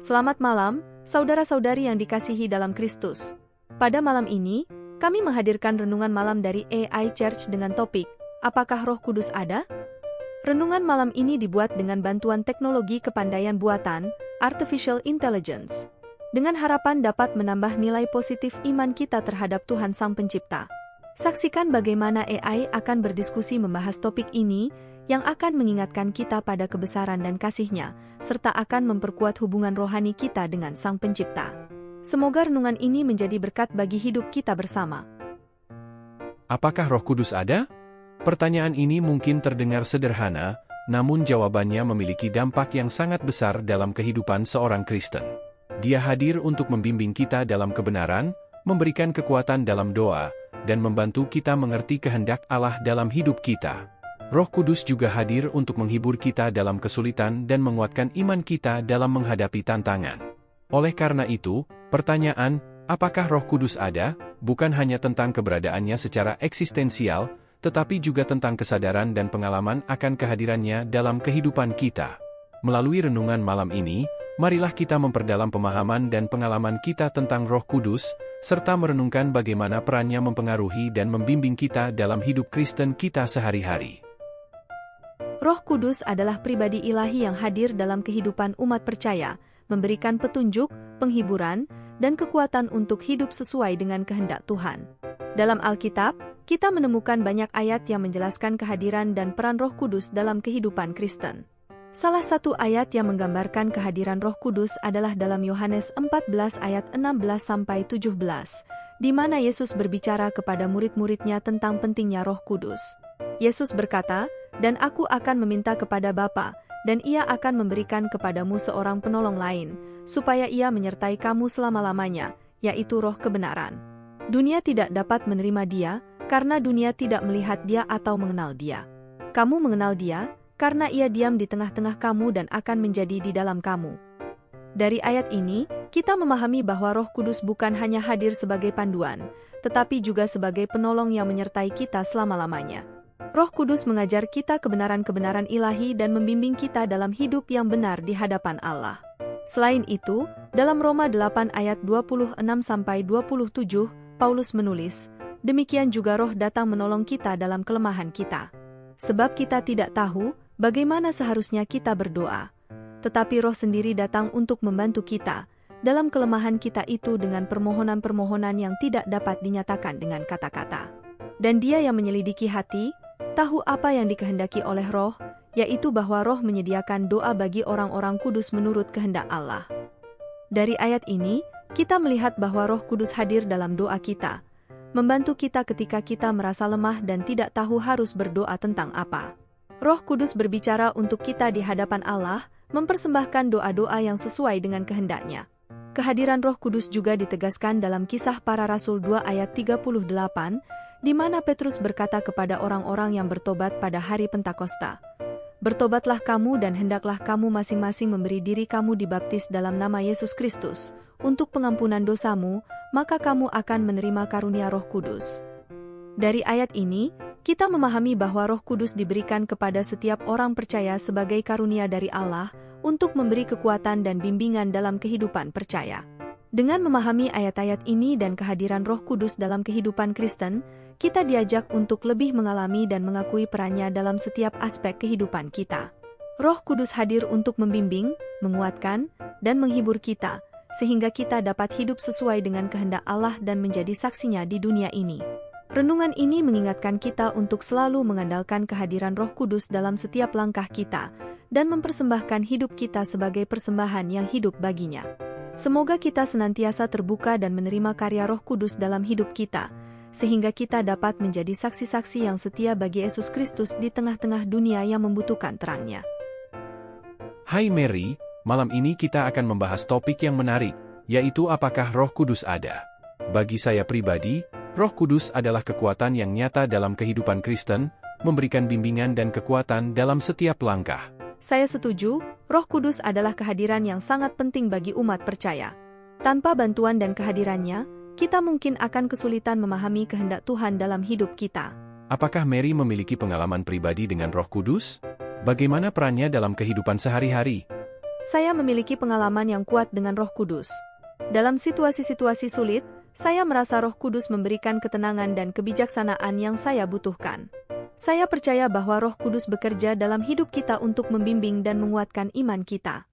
Selamat malam, saudara-saudari yang dikasihi dalam Kristus. Pada malam ini, kami menghadirkan renungan malam dari AI Church dengan topik, Apakah Roh Kudus ada? Renungan malam ini dibuat dengan bantuan teknologi kepandaian buatan, Artificial Intelligence, dengan harapan dapat menambah nilai positif iman kita terhadap Tuhan Sang Pencipta. Saksikan bagaimana AI akan berdiskusi membahas topik ini, yang akan mengingatkan kita pada kebesaran dan kasih-Nya, serta akan memperkuat hubungan rohani kita dengan Sang Pencipta. Semoga renungan ini menjadi berkat bagi hidup kita bersama. Apakah Roh Kudus ada? Pertanyaan ini mungkin terdengar sederhana, namun jawabannya memiliki dampak yang sangat besar dalam kehidupan seorang Kristen. Dia hadir untuk membimbing kita dalam kebenaran, memberikan kekuatan dalam doa, dan membantu kita mengerti kehendak Allah dalam hidup kita. Roh Kudus juga hadir untuk menghibur kita dalam kesulitan dan menguatkan iman kita dalam menghadapi tantangan. Oleh karena itu, pertanyaan, apakah Roh Kudus ada, bukan hanya tentang keberadaannya secara eksistensial, tetapi juga tentang kesadaran dan pengalaman akan kehadirannya dalam kehidupan kita. Melalui renungan malam ini, marilah kita memperdalam pemahaman dan pengalaman kita tentang Roh Kudus, serta merenungkan bagaimana perannya mempengaruhi dan membimbing kita dalam hidup Kristen kita sehari-hari. Roh Kudus adalah pribadi ilahi yang hadir dalam kehidupan umat percaya, memberikan petunjuk, penghiburan, dan kekuatan untuk hidup sesuai dengan kehendak Tuhan. Dalam Alkitab, kita menemukan banyak ayat yang menjelaskan kehadiran dan peran Roh Kudus dalam kehidupan Kristen. Salah satu ayat yang menggambarkan kehadiran Roh Kudus adalah dalam Yohanes 14 ayat 16-17, di mana Yesus berbicara kepada murid-muridnya tentang pentingnya Roh Kudus. Yesus berkata, "Dan aku akan meminta kepada Bapa, dan Ia akan memberikan kepadamu seorang penolong lain, supaya Ia menyertai kamu selama-lamanya, yaitu Roh kebenaran. Dunia tidak dapat menerima Dia, karena dunia tidak melihat Dia atau mengenal Dia. Kamu mengenal Dia, karena Ia diam di tengah-tengah kamu dan akan menjadi di dalam kamu." Dari ayat ini, kita memahami bahwa Roh Kudus bukan hanya hadir sebagai panduan, tetapi juga sebagai penolong yang menyertai kita selama-lamanya. Roh Kudus mengajar kita kebenaran-kebenaran ilahi dan membimbing kita dalam hidup yang benar di hadapan Allah. Selain itu, dalam Roma 8 ayat 26-27, Paulus menulis, "Demikian juga Roh datang menolong kita dalam kelemahan kita. Sebab kita tidak tahu bagaimana seharusnya kita berdoa. Tetapi Roh sendiri datang untuk membantu kita dalam kelemahan kita itu dengan permohonan-permohonan yang tidak dapat dinyatakan dengan kata-kata. Dan Dia yang menyelidiki hati, tahu apa yang dikehendaki oleh Roh, yaitu bahwa Roh menyediakan doa bagi orang-orang kudus menurut kehendak Allah." Dari ayat ini, kita melihat bahwa Roh Kudus hadir dalam doa kita, membantu kita ketika kita merasa lemah dan tidak tahu harus berdoa tentang apa. Roh Kudus berbicara untuk kita di hadapan Allah, mempersembahkan doa-doa yang sesuai dengan kehendak-Nya. Kehadiran Roh Kudus juga ditegaskan dalam Kisah Para Rasul 2 ayat 38, di mana Petrus berkata kepada orang-orang yang bertobat pada hari Pentakosta, "Bertobatlah kamu dan hendaklah kamu masing-masing memberi diri kamu dibaptis dalam nama Yesus Kristus, untuk pengampunan dosamu, maka kamu akan menerima karunia Roh Kudus." Dari ayat ini, kita memahami bahwa Roh Kudus diberikan kepada setiap orang percaya sebagai karunia dari Allah, untuk memberi kekuatan dan bimbingan dalam kehidupan percaya. Dengan memahami ayat-ayat ini dan kehadiran Roh Kudus dalam kehidupan Kristen, kita diajak untuk lebih mengalami dan mengakui perannya dalam setiap aspek kehidupan kita. Roh Kudus hadir untuk membimbing, menguatkan, dan menghibur kita, sehingga kita dapat hidup sesuai dengan kehendak Allah dan menjadi saksinya di dunia ini. Renungan ini mengingatkan kita untuk selalu mengandalkan kehadiran Roh Kudus dalam setiap langkah kita, dan mempersembahkan hidup kita sebagai persembahan yang hidup baginya. Semoga kita senantiasa terbuka dan menerima karya Roh Kudus dalam hidup kita, sehingga kita dapat menjadi saksi-saksi yang setia bagi Yesus Kristus di tengah-tengah dunia yang membutuhkan terang-Nya. Hai Mary, malam ini kita akan membahas topik yang menarik, yaitu apakah Roh Kudus ada. Bagi saya pribadi, Roh Kudus adalah kekuatan yang nyata dalam kehidupan Kristen, memberikan bimbingan dan kekuatan dalam setiap langkah. Saya setuju, Roh Kudus adalah kehadiran yang sangat penting bagi umat percaya. Tanpa bantuan dan kehadirannya, kita mungkin akan kesulitan memahami kehendak Tuhan dalam hidup kita. Apakah Mary memiliki pengalaman pribadi dengan Roh Kudus? Bagaimana perannya dalam kehidupan sehari-hari? Saya memiliki pengalaman yang kuat dengan Roh Kudus. Dalam situasi-situasi sulit, saya merasa Roh Kudus memberikan ketenangan dan kebijaksanaan yang saya butuhkan. Saya percaya bahwa Roh Kudus bekerja dalam hidup kita untuk membimbing dan menguatkan iman kita.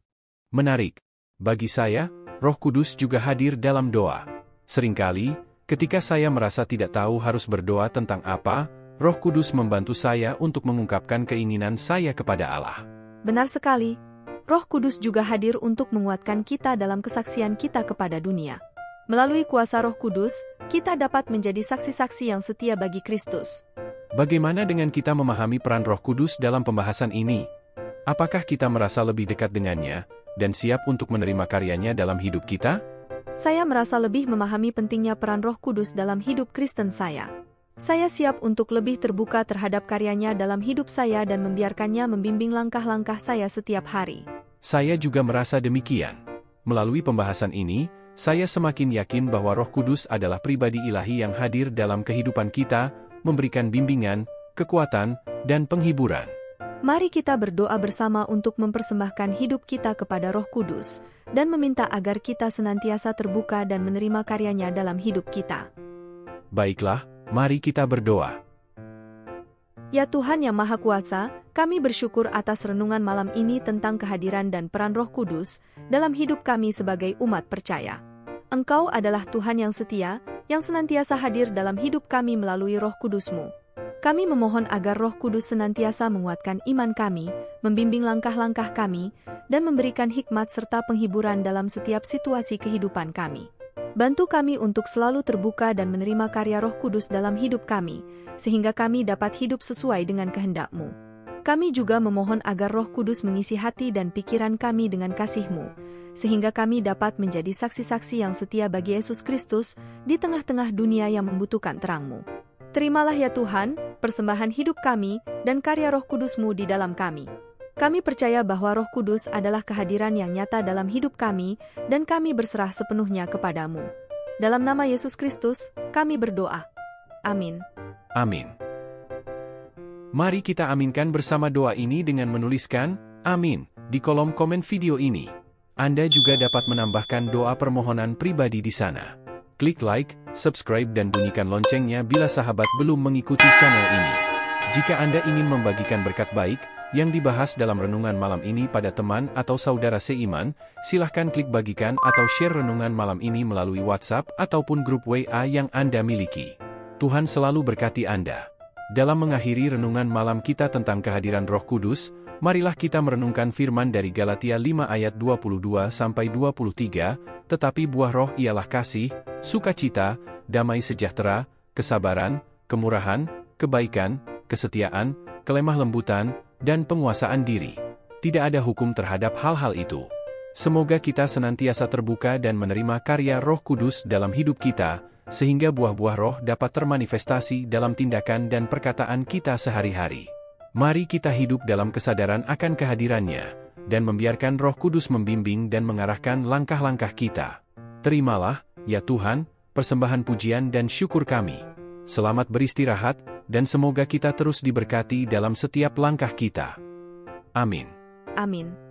Menarik. Bagi saya, Roh Kudus juga hadir dalam doa. Seringkali, ketika saya merasa tidak tahu harus berdoa tentang apa, Roh Kudus membantu saya untuk mengungkapkan keinginan saya kepada Allah. Benar sekali. Roh Kudus juga hadir untuk menguatkan kita dalam kesaksian kita kepada dunia. Melalui kuasa Roh Kudus, kita dapat menjadi saksi-saksi yang setia bagi Kristus. Bagaimana dengan kita memahami peran Roh Kudus dalam pembahasan ini? Apakah kita merasa lebih dekat dengannya dan siap untuk menerima karyanya dalam hidup kita? Saya merasa lebih memahami pentingnya peran Roh Kudus dalam hidup Kristen saya. Saya siap untuk lebih terbuka terhadap karyanya dalam hidup saya dan membiarkannya membimbing langkah-langkah saya setiap hari. Saya juga merasa demikian. Melalui pembahasan ini, saya semakin yakin bahwa Roh Kudus adalah pribadi ilahi yang hadir dalam kehidupan kita, memberikan bimbingan, kekuatan, dan penghiburan. Mari kita berdoa bersama untuk mempersembahkan hidup kita kepada Roh Kudus, dan meminta agar kita senantiasa terbuka dan menerima karyanya dalam hidup kita. Baiklah, mari kita berdoa. Ya Tuhan yang Maha Kuasa, kami bersyukur atas renungan malam ini tentang kehadiran dan peran Roh Kudus dalam hidup kami sebagai umat percaya. Engkau adalah Tuhan yang setia, yang senantiasa hadir dalam hidup kami melalui Roh Kudus-Mu. Kami memohon agar Roh Kudus senantiasa menguatkan iman kami, membimbing langkah-langkah kami, dan memberikan hikmat serta penghiburan dalam setiap situasi kehidupan kami. Bantu kami untuk selalu terbuka dan menerima karya Roh Kudus dalam hidup kami, sehingga kami dapat hidup sesuai dengan kehendak-Mu. Kami juga memohon agar Roh Kudus mengisi hati dan pikiran kami dengan kasih-Mu, sehingga kami dapat menjadi saksi-saksi yang setia bagi Yesus Kristus di tengah-tengah dunia yang membutuhkan terang-Mu. Terimalah ya Tuhan, persembahan hidup kami, dan karya Roh Kudus-Mu di dalam kami. Kami percaya bahwa Roh Kudus adalah kehadiran yang nyata dalam hidup kami, dan kami berserah sepenuhnya kepada-Mu. Dalam nama Yesus Kristus, kami berdoa. Amin. Amin. Mari kita aminkan bersama doa ini dengan menuliskan, Amin, di kolom komen video ini. Anda juga dapat menambahkan doa permohonan pribadi di sana. Klik like, subscribe dan bunyikan loncengnya bila sahabat belum mengikuti channel ini. Jika Anda ingin membagikan berkat baik yang dibahas dalam renungan malam ini pada teman atau saudara seiman, silahkan klik bagikan atau share renungan malam ini melalui WhatsApp ataupun grup WA yang Anda miliki. Tuhan selalu berkati Anda. Dalam mengakhiri renungan malam kita tentang kehadiran Roh Kudus, marilah kita merenungkan firman dari Galatia 5 ayat 22-23, tetapi buah roh ialah kasih, sukacita, damai sejahtera, kesabaran, kemurahan, kebaikan, kesetiaan, kelemah lembutan, dan penguasaan diri. Tidak ada hukum terhadap hal-hal itu. Semoga kita senantiasa terbuka dan menerima karya Roh Kudus dalam hidup kita, sehingga buah-buah roh dapat termanifestasi dalam tindakan dan perkataan kita sehari-hari. Mari kita hidup dalam kesadaran akan kehadirannya, dan membiarkan Roh Kudus membimbing dan mengarahkan langkah-langkah kita. Terimalah, ya Tuhan, persembahan pujian dan syukur kami. Selamat beristirahat, dan semoga kita terus diberkati dalam setiap langkah kita. Amin. Amin.